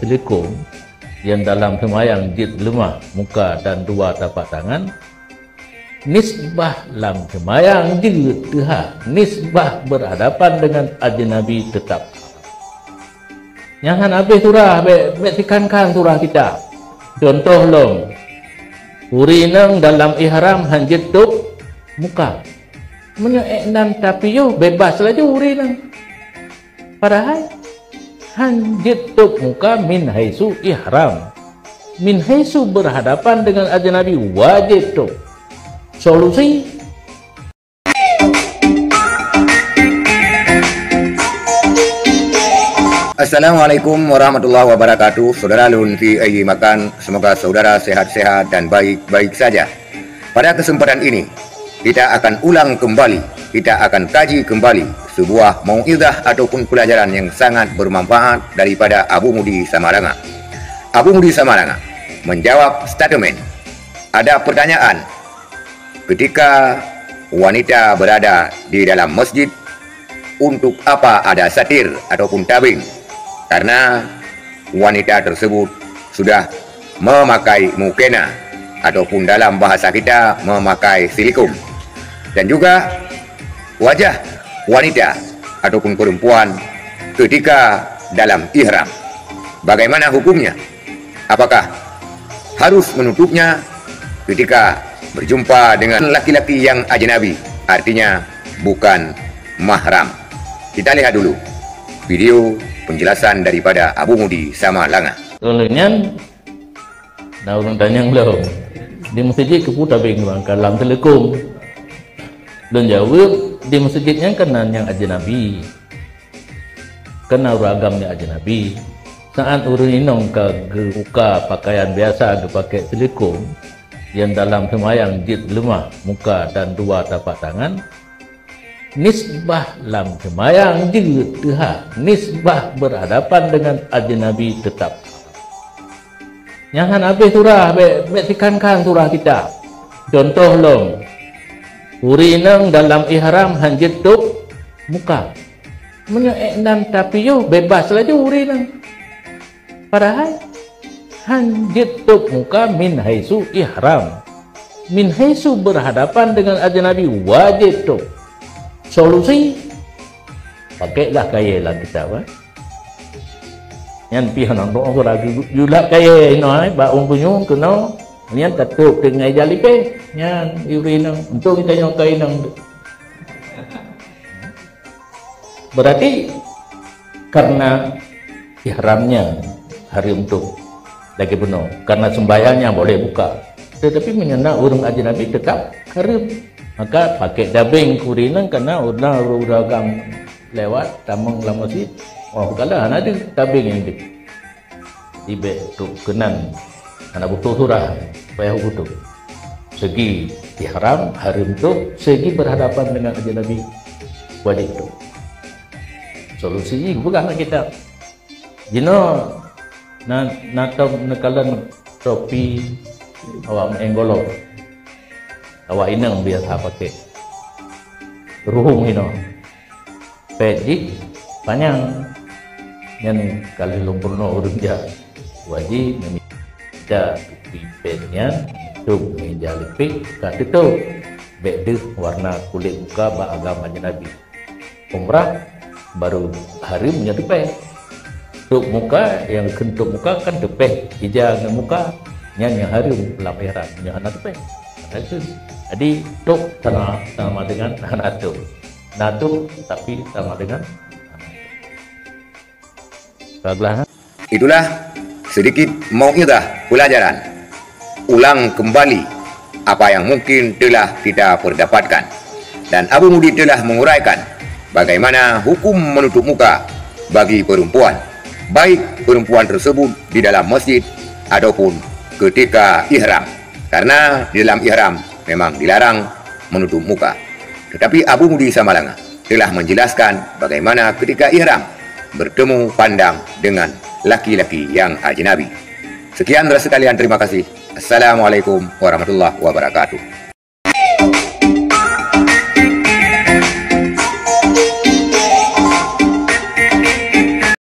Assalamualaikum yang dalam sembahyang jid lemah muka dan dua tapak tangan, nisbah lam sembahyang jid teha, nisbah berhadapan dengan ajnabi tetap. Jangan habis surah, tekankan surah kita. Contoh long, urinang dalam ihram hanjit tuk muka. Menyeeknan tapi yo bebas saja urinang. Padahal hanjit tuk muka min haisu ihram. Min haisu berhadapan dengan ajnabi wajib tuk. Solusi Assalamualaikum warahmatullahi wabarakatuh. Saudara Lun fi ayyi makan, semoga saudara sehat-sehat dan baik-baik saja. Pada kesempatan ini kita akan ulang kembali, kita akan kaji kembali sebuah mau'izah ataupun pelajaran yang sangat bermanfaat daripada Abu Mudi Samalanga. Abu Mudi Samalanga menjawab statement. Ada pertanyaan, ketika wanita berada di dalam masjid, untuk apa ada satir ataupun tabing? Karena wanita tersebut sudah memakai mukena ataupun dalam bahasa kita memakai silikum. Dan juga wajah wanita ataupun perempuan ketika dalam ihram, bagaimana hukumnya? Apakah harus menutupnya ketika berjumpa dengan laki-laki yang ajnabi, artinya bukan mahram? Kita lihat dulu video penjelasan daripada Abu Mudi Samalanga. Tolongnya dah orang tanya belum di masjid keputar bingkang kalam telekom dan jawab di masjidnya kena yang ajnabi, kena ragamnya ajnabi. Saat urun inong ke buka pakaian biasa dipakai telekom yang dalam sembahyang jid lemah muka dan dua tapak tangan, nisbah lam sembahyang jid teha, nisbah berhadapan dengan ajnabi tetap. Jangan habis surah, tekankan surah kita. Contoh long, urinang dalam ihram hanjit tuk muka. Menyeeknan tapi yo bebas saja urinang. Padahal hanjit tuk muka min haisu ihram. Min haisu berhadapan dengan ajnabi wajib tuk. Solusi pakailah kaya lah kita, yang pihak nak doa lagi julak kaya ino ba ung punyung kena yang ketuk dengan jalipe yang urinang untuk kita yang kaya nang. Berarti karena ihramnya hari untuk lagi penuh, karena sembahyangnya boleh buka, tetapi menyenang orang ajnabi tetap haram. Maka pakai dabing kurinang karena udah uragam lewat tamang dalam masjid. Oh kalau ada dabing yang di betul kenan anak butuh surah supaya butuh segi ihram haram tu, segi berhadapan dengan ajnabi wajib tu. Solusi bukan kita jino natop nekalan topi awam enggolok awak inang biasa pakai ruhung ino pejik panjang yang kali lumpur no urut dia wajib meminta pipetnya tuh meja lipik kat itu beda warna kulit muka ba agama Nabi. Umrah baru hari menjadi pe tuk muka yang kentuk muka kan tepe hijau muka yang hari pelaperan yang anak tepe itu. Jadi tuk sama dengan natu, natu tapi sama dengan baglah. Itulah sedikit mau'izah pelajaran. Ulang kembali apa yang mungkin telah kita perdapatkan. Dan Abu Mudi telah menguraikan bagaimana hukum menutup muka bagi perempuan, baik perempuan tersebut di dalam masjid ataupun ketika ihram. Karena di dalam ihram memang dilarang menutup muka. Tetapi Abu Mudi Samalanga telah menjelaskan bagaimana ketika ihram bertemu pandang dengan laki-laki yang ajnabi. Sekian saudara sekalian, terima kasih. Assalamualaikum warahmatullahi wabarakatuh.